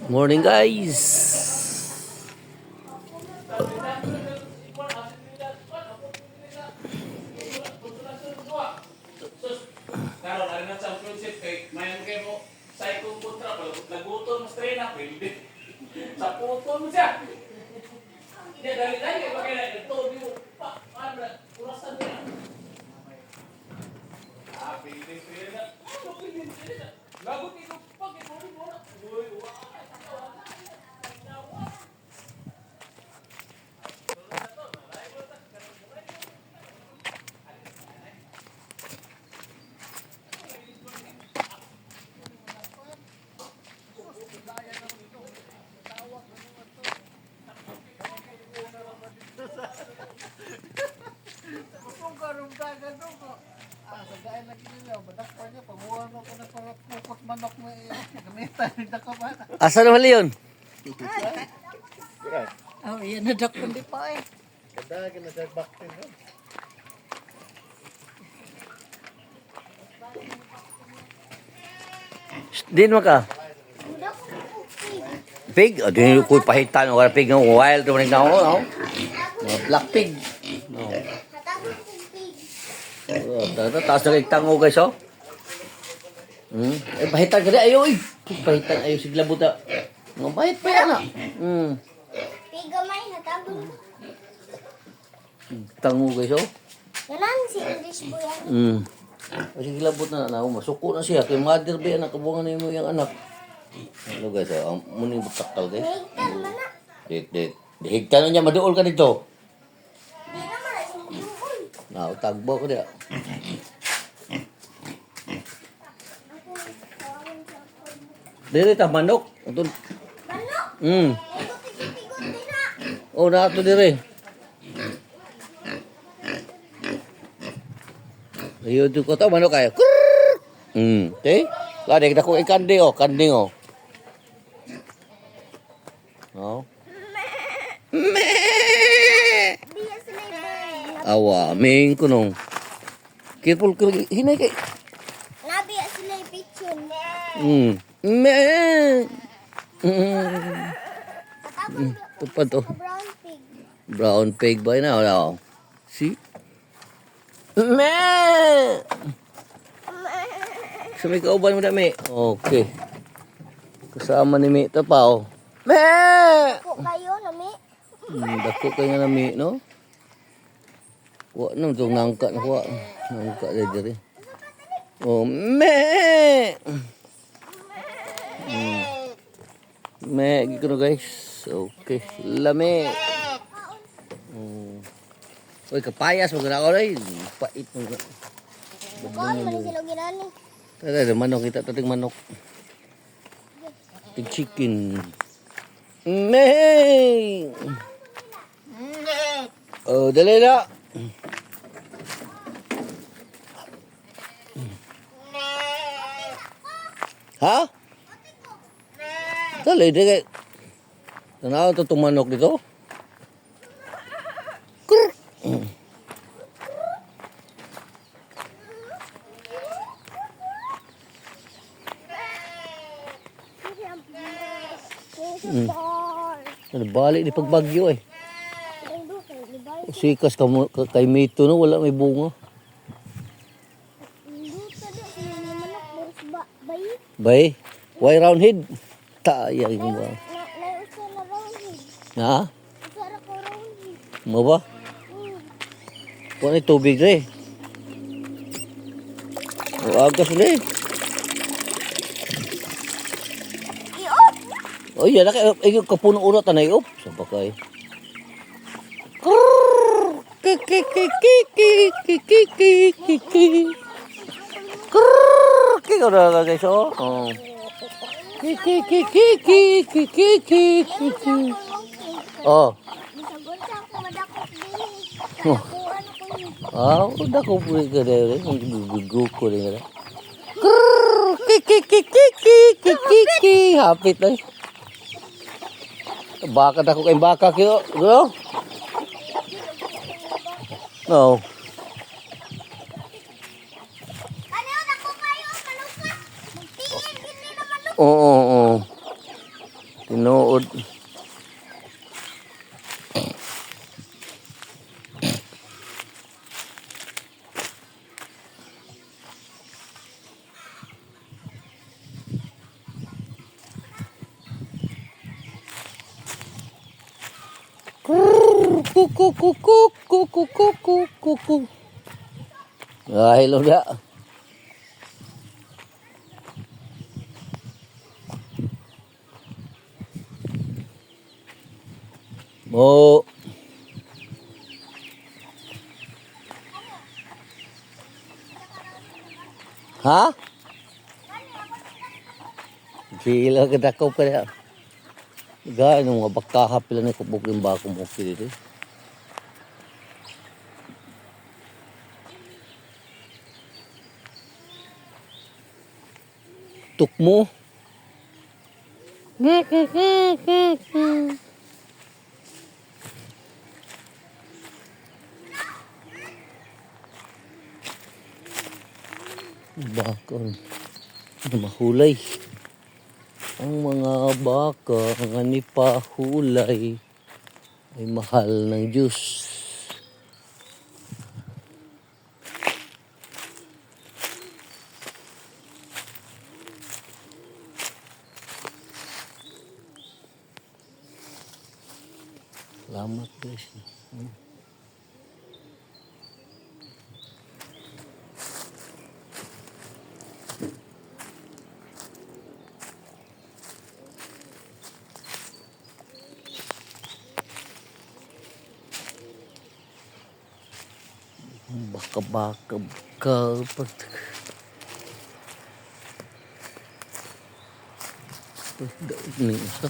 Morning guys. Karon ari na championship kay mayan kay mo sa ikong kontra pala laguton mas trena pwede. Sa puto mo siya. Dia dali-dali pakai na ito di pa ano urasan dia. Ah, pwede na. Ano pwede na. Lagot ito pag ito mo na. Uy, Kung karong dagan doon ko. Sa dahil lagi nila, badak pa niya, panguha mo ko na para pukot manok na gamitan, hindi ka ba na. Asa naman yun? Oh, yan na dak kundi pa eh. Kadagan na sa baktin no? Din mo ka. Pig? O, din ko pahitan. O, pig ng wild. Ito na ako. Black pig. No. Taas na kagtango guys, oh. Eh, pahitan ka rin. Ayaw, eh. Pahitan. Ayaw, sigla buta. Mga pahit pa yan, ah. Pigamay na tabon. Tango guys, oh. Ganan si English po yan. Kasi gilabot na masuko na siya. Kay mother ba yan, nakabungan na yung anak. Ano guys, oh. Ang muning butaktal guys. Higtan man na. Dihigtan na niya, maduol ka dito. Di naman na sumuduol. Tagbo ko diya. Diri ta manok. Ito. Manok? Ito tigot-tigot din na. Oh, na ato diri. Ayo tu ko ta manok kayo. Okay. Lade kita ko ikandi oh, kanding oh. Oh. Biya sila yung Awa, ming kunong. Careful ko hinay kay. nabiya sila yung pichon. Me. Katabon Tupad to. ka brown pig. Brown pig ba na wala? See? Me. Sa may kauban mo dami. Okay. Kasama ni Mi ito pa oh. Me. Ako kayo nami. Dako kayo nga nami no? Wa nang tong nangka na kuha. Nangka diri. Oh, me. Me, gino guys. Okay, lami. Oy, kapayas mo gana ko ray. Pait mo. Bukuan man sila ginani. Tara, manok kita tating manok. Ting chicken. Me. Oh, dali na. Ha? Dali, dali. Tanaw to itong manok dito. Krrr. Ano, balik di pagbagyo eh. Sikas kay Mito no, wala may bunga. Bay, why round head? Tayang mo ba? Ha? Mo ba? Kuha na tubig re. O agas ulit. Oh iya, nak kapuno urat na iop. Sapa kay? Kiki udah guys oh. Kiki. Oh. Ah, udah ko puri ka dere, gugu ko dere. Kiki. Hapit na. Baka ako kay baka kyo, bro. No. Oo. Tinuod. Kuku. Ah, hello da. Mo. Ha? Sila kedakaw pa rin. Gano'n nga baka pila na kubog yung bako mo dito. Tuk mo. Bakon. Mahulay. Ang mga baka nga ni pahulay ay mahal ng Diyos. Salamat guys. Baka. Daig ni isa.